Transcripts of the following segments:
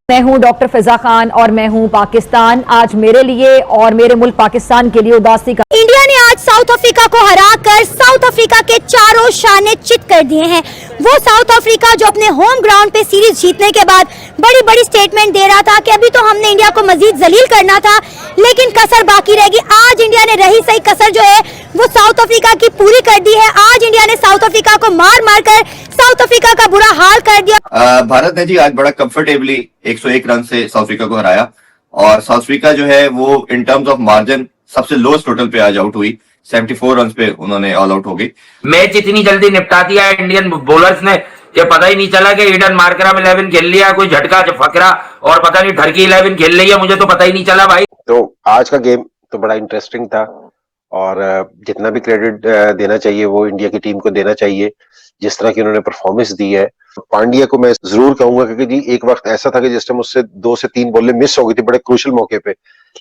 मैं हूं डॉक्टर फिजा खान और मैं हूं पाकिस्तान। आज मेरे लिए और मेरे मुल्क पाकिस्तान के लिए उदासी का। इंडिया ने आज साउथ अफ्रीका को हराकर साउथ अफ्रीका के चारों शाने चित कर दिए हैं। वो साउथ अफ्रीका जो अपने होम ग्राउंड पे सीरीज जीतने के बाद बड़ी बड़ी स्टेटमेंट दे रहा था कि अभी तो हमने इंडिया को मजीद जलील करना था, लेकिन कसर बाकी रहेगी। आज इंडिया ने रही सही कसर जो है वो साउथ अफ्रीका की पूरी कर दी है। आज इंडिया ने साउथ अफ्रीका को मार मार कर साउथ अफ्रीका का बुरा हाल कर दिया। भारत ने जी आज बड़ा कंफर्टेबली 101 रन से साउथ अफ्रीका को हराया और साउथ अफ्रीका जो है वो इन टर्म्स ऑफ मार्जिन सबसे लोएस्ट टोटल पे आज आउट हुई। 74 रन पे उन्होंने ऑल आउट हो गई। मैच इतनी जल्दी निपटा दिया इंडियन बॉलर्स ने कि पता ही नहीं चला कि ईडन मार्करम 11 खेल लिया, कोई झटका फकरा और पता नहीं ढड़की 11 खेल लिया, मुझे तो पता ही नहीं चला भाई। तो आज का गेम तो बड़ा इंटरेस्टिंग था और जितना भी क्रेडिट देना चाहिए वो इंडिया की टीम को देना चाहिए, जिस तरह की उन्होंने परफॉर्मेंस दी है। पांड्या को मैं जरूर कहूंगा क्योंकि जी एक वक्त ऐसा था कि जिस टाइम उससे 2 से 3 बॉलें मिस हो गई थी बड़े क्रूशियल मौके पे,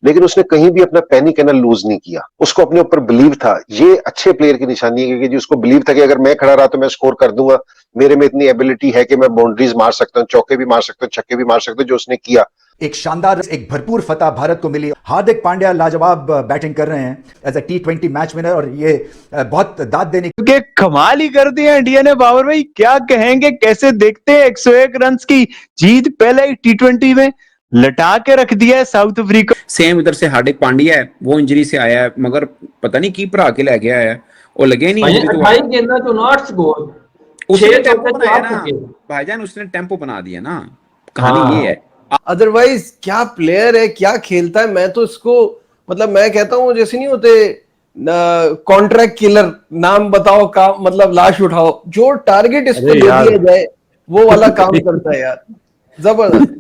लेकिन उसने कहीं भी अपना पैनिक एना लूज नहीं किया। उसको अपने ऊपर बिलीव था। ये अच्छे प्लेयर की निशानी है क्योंकि जी उसको बिलीव था कि अगर मैं खड़ा रहा तो मैं स्कोर कर दूंगा, मेरे में इतनी एबिलिटी है कि मैं बाउंड्रीज मार सकता हूँ, चौके भी मार सकता हूँ, छक्के भी मार सकता हूँ, जो उसने किया। एक शानदार एक भरपूर फतह भारत को मिली। हार्दिक पांड्या लाजवाब बैटिंग कर रहे हैं as a T20 match winner और ये बहुत दाद देने के कमाल ही कर दिया इंडिया ने। बाबर भाई क्या कहेंगे, कैसे देखते हैं 101 रन की जीत पहले ही T20 में लटा के रख दिया है साउथ अफ्रीका। सेम इधर से हार्दिक पांड्या है, वो इंजरी से आया है मगर पता नहीं कीपर आके ले गया है और लगे नहीं भाईजान, उसने टेम्पो बना दिया ना, कहानी ये है। अदरवाइज क्या प्लेयर है, क्या खेलता है। मैं तो इसको मतलब मैं कहता हूँ जैसे नहीं होते कॉन्ट्रैक्ट किलर, नाम बताओ का मतलब लाश उठाओ, जो टारगेट इसको दे दिया जाए वो वाला काम करता है यार, जबरदस्त।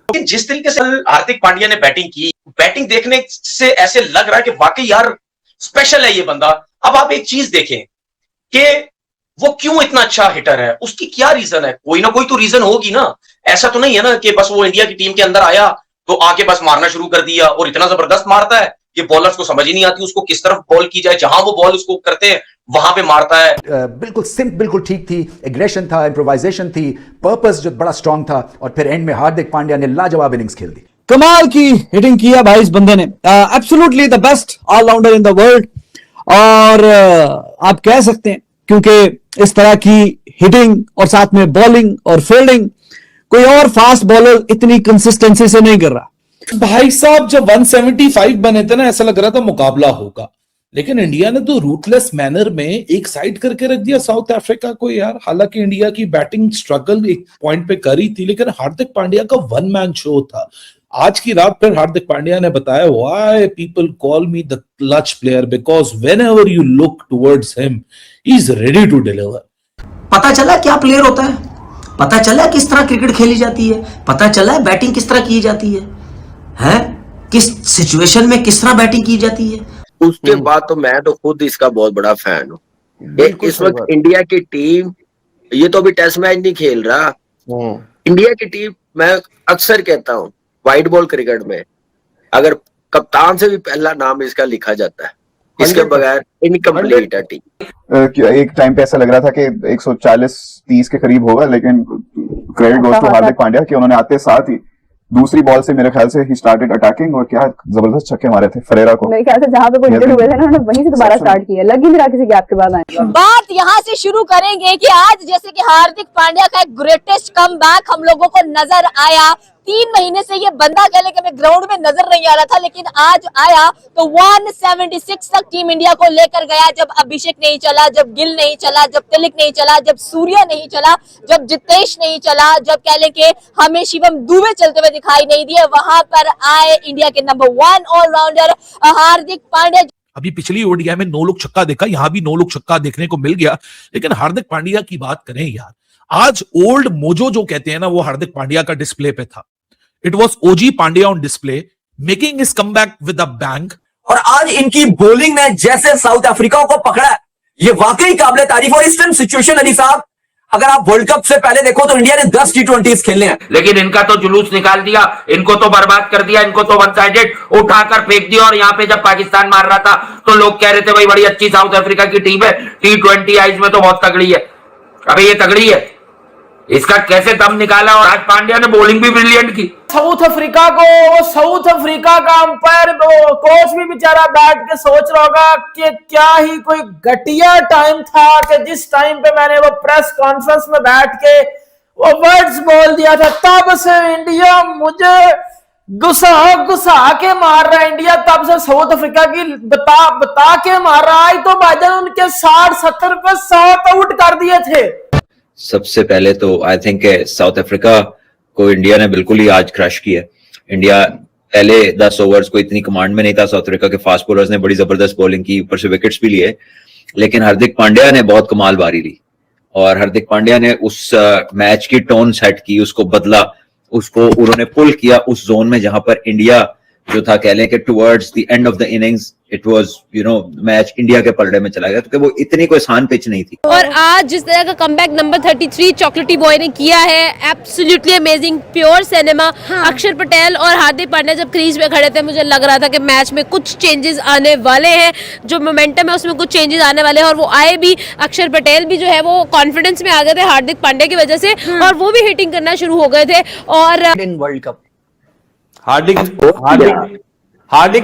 जिस तरीके से हार्दिक पांड्या ने बैटिंग की, बैटिंग देखने से ऐसे लग रहा है कि वाकई यार स्पेशल है ये बंदा। अब आप एक चीज देखें कि वो क्यों इतना अच्छा हिटर है, उसकी क्या रीजन है। कोई ना कोई तो रीजन होगी ना। ऐसा तो नहीं है ना कि बस वो इंडिया की टीम के अंदर आया तो आके बस मारना शुरू कर दिया और इतना जबरदस्त मारता है कि बॉलर्स को समझ ही नहीं आती उसको किस तरफ बॉल की जाए, जहां वो बॉल उसको करते हैं वहां पे मारता है। बिल्कुल सिंप बिल्कुल ठीक थी, एग्रेशन था, इम्प्रोवाइजेशन थी, पर्पस जो बड़ा स्ट्रांग था और फिर एंड में हार्दिक पांड्या ने लाजवाब इनिंग्स खेल दी। कमाल की हिटिंग किया भाई इस बंदे ने, absolutely the best allrounder in the world. और आप कह सकते हैं क्योंकि इस तरह की हिटिंग और साथ में बॉलिंग और फील्डिंग कोई और फास्ट बॉलर इतनी कंसिस्टेंसी से नहीं कर रहा। भाई साहब जब 175 बने थे ना, ऐसा लग रहा था मुकाबला होगा, लेकिन इंडिया ने तो रूथलेस मैनर में एक साइड करके रख दिया साउथ अफ्रीका को यार। हालांकि इंडिया की बैटिंग स्ट्रगल एक पॉइंट पे करी थी, लेकिन हार्दिक पांड्या का वन मैन शो था। आज की रात पर हार्दिक पांड्या ने बताया why people call me the clutch player, because whenever you look towards him he is ready to deliver. पता चला क्या प्लेयर होता है, पता चला किस तरह क्रिकेट खेली जाती है, पता चला बैटिंग किस तरह की जाती है किस सिचुएशन में किस तरह बैटिंग की जाती है। उसके बाद तो मैं तो खुद इसका बहुत बड़ा फैन हूँ। इस वक्त इंडिया की टीम, ये तो अभी टेस्ट मैच नहीं खेल रहा, इंडिया की टीम मैं अक्सर कहता हूँ व्हाइट बॉल क्रिकेट में अगर कप्तान से भी पहला नाम इसका लिखा जाता है, इसके बगैर इनकम्प्लीट है टीम। एक टाइम पे ऐसा लग रहा था कि 140-30 के करीब होगा, लेकिन credit goes to Hardik Pandya कि उन्होंने आते साथ ही दूसरी बॉल से मेरे ख्याल से ही स्टार्टेड अटैकिंग और क्या जबरदस्त छक्के मारे थे फरेरा को। मेरे ख्याल से जहां पे वो इंजर्ड हुए थे ना, उन्होंने वहीं से दोबारा स्टार्ट किया। लग ही नहीं रहा किसी गैप के बाद आए। बात यहाँ से शुरू करेंगे कि आज जैसे कि हार्दिक पांड्या का एक ग्रेटेस्ट कमबैक हम लोगों को नजर आया। 3 महीने से ये बंदा कह लेके मैं ग्राउंड में नजर नहीं आ रहा था, लेकिन आज आया तो 176 तक टीम इंडिया को लेकर गया। जब अभिषेक नहीं चला, जब गिल नहीं चला, जब तिलक नहीं चला, जब सूर्या नहीं चला, जब जितेश नहीं चला, जब कह ले के हमें शिवम दुबे चलते हुए दिखाई नहीं दिए, वहां पर आए इंडिया के नंबर 1 ऑलराउंडर हार्दिक पांड्या। अभी पिछली ओडीआई में 9 लोग छक्का देखा, यहां भी 9 लोग छक्का देखने को मिल गया, लेकिन हार्दिक पांड्या की बात करें यार, आज ओल्ड मोजो जो कहते हैं ना वो हार्दिक पांड्या का डिस्प्ले पे था। It was OG Pandya on display, making his comeback with a bang. और आज इनकी बॉलिंग ने जैसे साउथ अफ्रीका को पकड़ा, ये वाकई काबिले तारीफ। और इस टाइम सिचुएशन अली साहब, अगर आप वर्ल्ड कप से पहले देखो तो इंडिया ने 10 T20s खेलने हैं, लेकिन इनका तो जुलूस निकाल दिया, इनको तो बर्बाद कर दिया, इनको तो वन साइडेड उठाकर फेंक दिया। और यहाँ पे जब पाकिस्तान मार रहा था तो लोग कह रहे थे भाई बड़ी अच्छी साउथ अफ्रीका की टीम है, T20 आइज में तो बहुत तगड़ी है। अबे ये तगड़ी है, इसका कैसे दम निकाला, और आज पांड्या ने बॉलिंग भी ब्रिलियंट की। साउथ अफ्रीका को, वो साउथ अफ्रीका का अंपायर कोच भी बेचारा बैठ के सोच रहा होगा कि क्या ही कोई घटिया टाइम था कि जिस टाइम पे मैंने वो प्रेस कॉन्फ्रेंस में बैठ के वो वर्ड्स बोल दिया था, तब से इंडिया मुझे गुस्सा के मार रहा है। इंडिया तब से साउथ अफ्रीका की बता के मार रहा है। तो भाईजान उनके 60-70 पे 7 आउट कर दिए थे। सबसे पहले तो आई थिंक साउथ अफ्रीका को इंडिया ने बिल्कुल ही आज क्रश किया। इंडिया पहले 10 ओवर्स को इतनी कमांड में नहीं था। साउथ अफ्रीका के फास्ट बॉलर्स ने बड़ी जबरदस्त बॉलिंग की, ऊपर से विकेट्स भी लिए, लेकिन हार्दिक पांड्या ने बहुत कमाल बारी ली और हार्दिक पांड्या ने उस मैच की टोन सेट की, उसको बदला, उसको उन्होंने पुल किया उस जोन में जहां पर इंडिया जो था, कह लें कि towards the end of the innings it was match India के पलड़े में चला गया, क्योंकि वो इतनी कोई आसान पिच नहीं थी। और आज जिस तरह का कमबैक नंबर 33 चॉकलेटी बॉय ने किया है, एब्सोल्युटली अमेजिंग, प्योर सिनेमा। अक्षर पटेल और हार्दिक पांड्या जब क्रीज पे खड़े थे, मुझे लग रहा था कि मैच में कुछ चेंजेस आने वाले हैं, जो मोमेंटम है उसमें कुछ चेंजेस आने वाले हैं, और वो आए भी। अक्षर पटेल भी जो है वो कॉन्फिडेंस में आ गए थे हार्दिक पांड्या की वजह से, और वो भी हिटिंग करना शुरू हो गए थे। और वर्ल्ड कप हार्दिक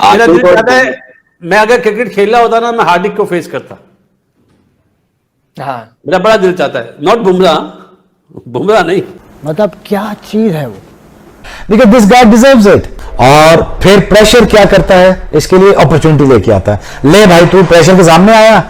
मेरा दिल चाहता है, मैं अगर क्रिकेट खेल रहा होता ना, मैं हार्दिक को फेस करता। हाँ, मेरा बड़ा दिल चाहता है, नॉट बुमराह नहीं। मतलब क्या चीज है वो, because this guy deserves it. और फिर प्रेशर क्या करता है, इसके लिए अपॉर्चुनिटी लेके आता है। ले भाई, तू प्रेशर के सामने आया,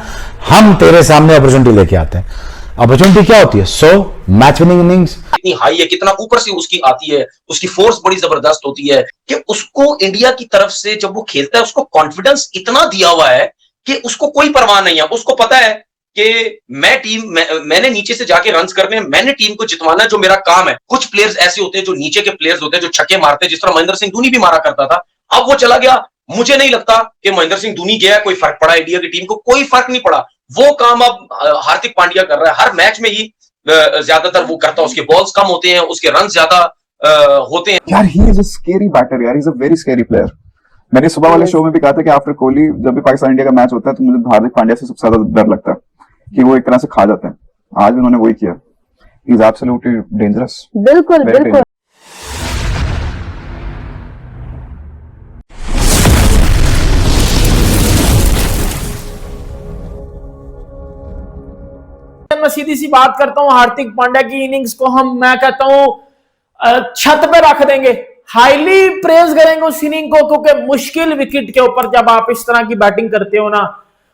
हम तेरे सामने अपॉर्चुनिटी लेके आते हैं। अपॉर्चुनिटी क्या होती है? 100 मैच विनिंग इनिंग्स। कितनी हाई है, कितना ऊपर से उसकी आती है, उसकी फोर्स बड़ी जबरदस्त होती है कि उसको इंडिया की तरफ से जब वो खेलता है उसको कॉन्फिडेंस इतना दिया हुआ है कि उसको कोई परवाह नहीं है। उसको पता है कि मैंने नीचे से जाके रन्स करने, मैंने टीम को जितवाना, जो मेरा काम है। कुछ प्लेयर्स ऐसे होते हैं जो नीचे के प्लेयर्स होते हैं, जो छक्के मारते हैं, जिस तरह महेंद्र सिंह धोनी भी मारा करता था। अब वो चला गया, मुझे नहीं लगता कि महेंद्र सिंह धोनी गया कोई फर्क पड़ा इंडिया की टीम को, कोई फर्क नहीं पड़ा। वो काम अब हार्दिक पांड्या कर रहा है, हर मैच में ही ज्यादातर वो करता है। उसके बॉल्स कम होते हैं, उसके रन ज्यादा होते हैं। यार he is a scary batter, यार he is a very scary player. मैंने सुबह वाले शो में भी कहा था कि आफ्टर कोहली जब भी पाकिस्तान इंडिया का मैच होता है तो मुझे हार्दिक पांड्या से सबसे ज्यादा डर लगता है कि वो एक तरह से खा जाते हैं। आज उन्होंने वही किया। He is absolutely dangerous. बिल्कुल बिल्कुल। मैं सीधी सी बात करता हूं, हार्दिक पांड्या की इनिंग्स को मैं कहता हूं छत पे रख देंगे, हाईली प्रेज करेंगे उस इनिंग को, क्योंकि मुश्किल विकेट के ऊपर जब आप इस तरह की बैटिंग करते हो ना,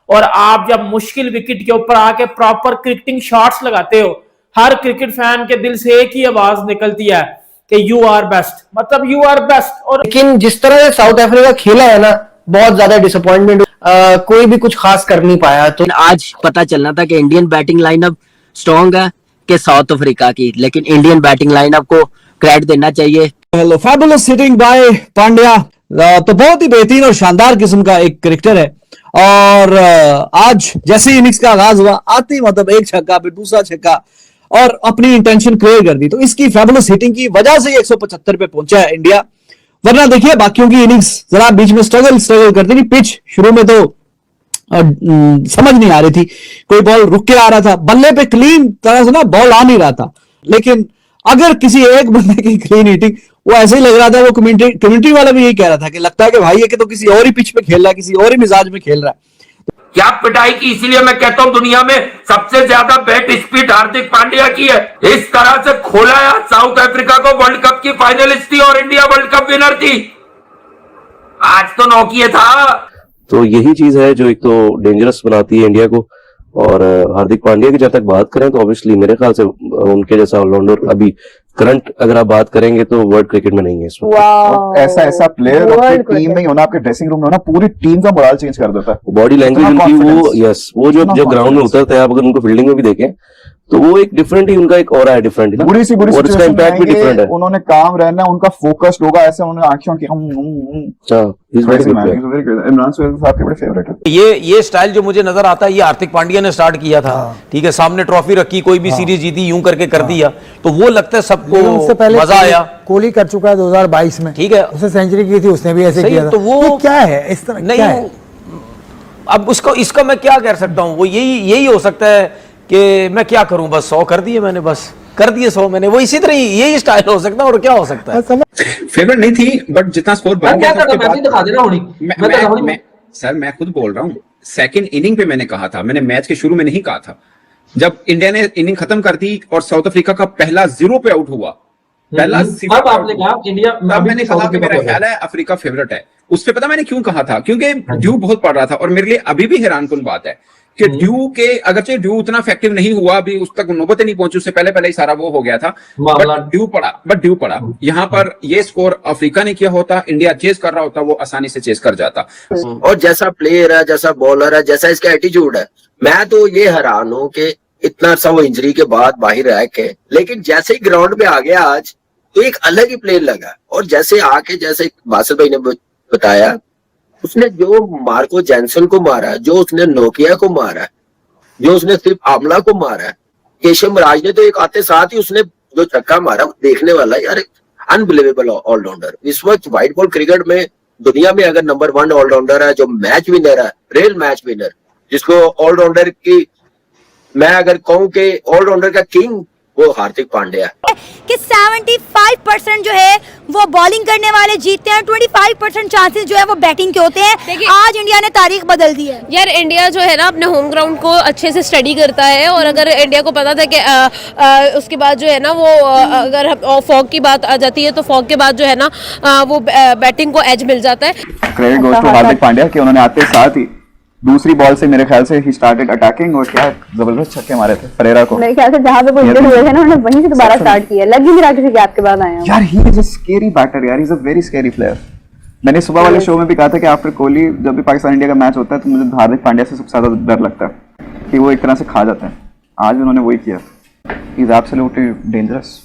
और आप जब मुश्किल विकेट के ऊपर आके प्रॉपर क्रिकेटिंग शॉट्स लगाते हो, हर क्रिकेट फैन के दिल से एक ही आवाज निकलती है कि यू आर बेस्ट, मतलब यू आर बेस्ट। और लेकिन जिस तरह से साउथ अफ्रीका खेला है ना, बहुत ज्यादा डिसअपॉइंटमेंट, कोई भी कुछ खास कर नहीं पाया। तो आज पता चलना था कि इंडियन बैटिंग लाइनअप स्ट्रॉन्ग है कि साउथ अफ्रीका की, लेकिन इंडियन बैटिंग लाइनअप को क्रेडिट देना चाहिए। Hello, fabulous hitting by Pandya. तो बहुत ही बेहतरीन और शानदार किस्म का एक क्रिकेटर है। और आज जैसे ही इनिंग्स का आगाज हुआ, आती मतलब एक छक्का, फिर दूसरा छक्का, और अपनी इंटेंशन क्लियर कर दी। तो इसकी फैबुलस हिटिंग की वजह से 175 पे पहुंचा है इंडिया। वरना देखिए बाकियों की इनिंग्स जरा बीच में स्ट्रगल करती थी। पिच शुरू में तो समझ नहीं आ रही थी, कोई बॉल रुक के आ रहा था, बल्ले पे क्लीन तरह से ना बॉल आ नहीं रहा था। लेकिन अगर किसी एक बंदे की क्लीन हिटिंग, वो ऐसे ही लग रहा था, वो कम्युनिटी वाला भी यही कह रहा था कि लगता है कि भाई ये कि तो किसी और ही पिच पे खेल रहा है, किसी और ही मिजाज में खेल रहा है। क्या पिटाई की, इसीलिए मैं कहता हूं दुनिया में सबसे ज्यादा बैट स्पीड हार्दिक पांड्या की है। इस तरह से खोला है, साउथ अफ्रीका को वर्ल्ड कप की फाइनलिस्ट थी और इंडिया वर्ल्ड कप विनर थी। आज तो नौकिया था। तो यही चीज है जो एक तो डेंजरस बनाती है इंडिया को। और हार्दिक पांड्या की जब तक बात करें तो ऑब्वियसली मेरे ख्याल से उनके जैसा ऑलराउंडर अभी करंट अगर आप बात करेंगे तो वर्ल्ड क्रिकेट में नहीं है इस वक्त। ऐसा प्लेयर अपनी टीम में ही होना, आपके ड्रेसिंग रूम में होना, पूरी टीम का मोरल चेंज कर देता है। बॉडी लैंग्वेज उनकी वो, यस, वो जो ग्राउंड में उतरते हैं, आप अगर उनको फील्डिंग में भी देखें तो वो एक डिफरेंट ही उनका एक ऑरा है, डिफरेंट है, बुरी सी और इसका इम्पैक्ट भी डिफरेंट है। उन्होंने काम रहना, उनका फोकस्ड होगा, ऐसे उन्होंने आंखों की इमरान सुहेल साहब के बड़े फेवरेट है। ये स्टाइल जो मुझे नजर आता है, ये हार्दिक पांड्या ने स्टार्ट किया था। ठीक है, सामने ट्रॉफी रखी, कोई भी सीरीज जीती, यूं करके कर दिया, तो वो लगता है सबको मजा आया। कोहली कर चुका है 2022 में, ठीक है, उसने सेंचुरी की थी, उसने भी ऐसे किया था। तो वो क्या है इस तरह नहीं, अब उसको इसका मैं क्या कह सकता हूँ, वो यही हो सकता है कि मैं क्या करूं, बस 100 कर दिए मैंने, बस कर दिए 100 मैंने, वो इसी तरह यही स्टाइल हो सकता है और क्या हो सकता है। फेवरेट नहीं थी, बट जितना स्कोर बन गया था उसके बाद दिखा देना होनी। सर मैं खुद बोल रहा हूँ, सेकंड इनिंग पे मैंने कहा था, मैंने मैच के शुरू में नहीं कहा था, जब इंडिया ने इनिंग खत्म कर दी और साउथ अफ्रीका का पहला 0 पे आउट हुआ, पहला अब आपने कहा इंडिया, तब मैंने कहा कि मेरा ख्याल है अफ्रीका फेवरेट है। उससे पता मैंने क्यों कहा था, क्योंकि ड्यू बहुत पड़ रहा था और मेरे लिए अभी भी हैरानकुन बात है कि ड्यू के, अगरचे ड्यू उतना इफेक्टिव नहीं हुआ, अभी उस तक नौबत नहीं पहुंची, उससे पहले ही सारा वो हो गया था, बट ड्यू पड़ा। यहाँ पर ये स्कोर अफ्रीका ने किया होता, इंडिया चेस कर रहा होता, वो आसानी से चेस कर जाता। और जैसा प्लेयर है, जैसा बॉलर है, जैसा इसका एटीट्यूड है, मैं तो ये हैरान हूं कि इतना सा वो इंजरी के बाद बाहर रह के, लेकिन जैसे ही ग्राउंड में आ गया आज तो एक अलग ही प्लेयर लगा। और जैसे आके, जैसे बासिल भाई ने बताया, उसने जो मार्को जैनसन को मारा, जो उसने नोकिया को मारा, जो उसने सिर्फ आमला को मारा, केशव महाराज ने तो एक आते साथ ही उसने जो छक्का मारा, देखने वाला यार, अनबिलीवेबल ऑलराउंडर। इस वक्त व्हाइट बॉल क्रिकेट में दुनिया में अगर नंबर 1 ऑलराउंडर है, जो मैच विनर है, रियल मैच विनर, जिसको ऑलराउंडर की, मैं अगर कहूं कि ऑलराउंडर का किंग, वो हार्दिक पांड्या है। कि 75% जो है वो बॉलिंग करने वाले जीतते हैं, 25% चांसेस जो है वो बैटिंग के होते हैं। आज इंडिया ने तारीख बदल दी है यार। इंडिया जो है ना अपने होम ग्राउंड को अच्छे से स्टडी करता है, और अगर इंडिया को पता था कि उसके बाद जो है ना वो अगर फॉग की बात आ जाती है तो फॉग के बाद जो है ना वो बैटिंग को एज मिल जाता है। Credit goes to Hardik Pandya कि उन्होंने आते साथ ही दूसरी बॉल से मेरे ख्याल से ही स्टार्टेड अटैकिंग, और क्या जबरदस्त छक्के मारे थे परेरा को। मेरे ख्याल से जहां पे वो इंजर्ड हुए थे ना, उन्होंने वहीं से दोबारा स्टार्ट किया। लग ही नहीं रहा किसी गैप के बाद आया यार। He is a scary batter यार, he is a very scary player. मैंने सुबह वाले शो में भी कहा था कि आफ्टर कोहली जब भी पाकिस्तान इंडिया का मैच होता है तो मुझे हार्दिक पांड्या से सबसे ज्यादा डर लगता है कि वो एक तरह से खा जाते हैं। आज उन्होंने वही किया। He is absolutely dangerous.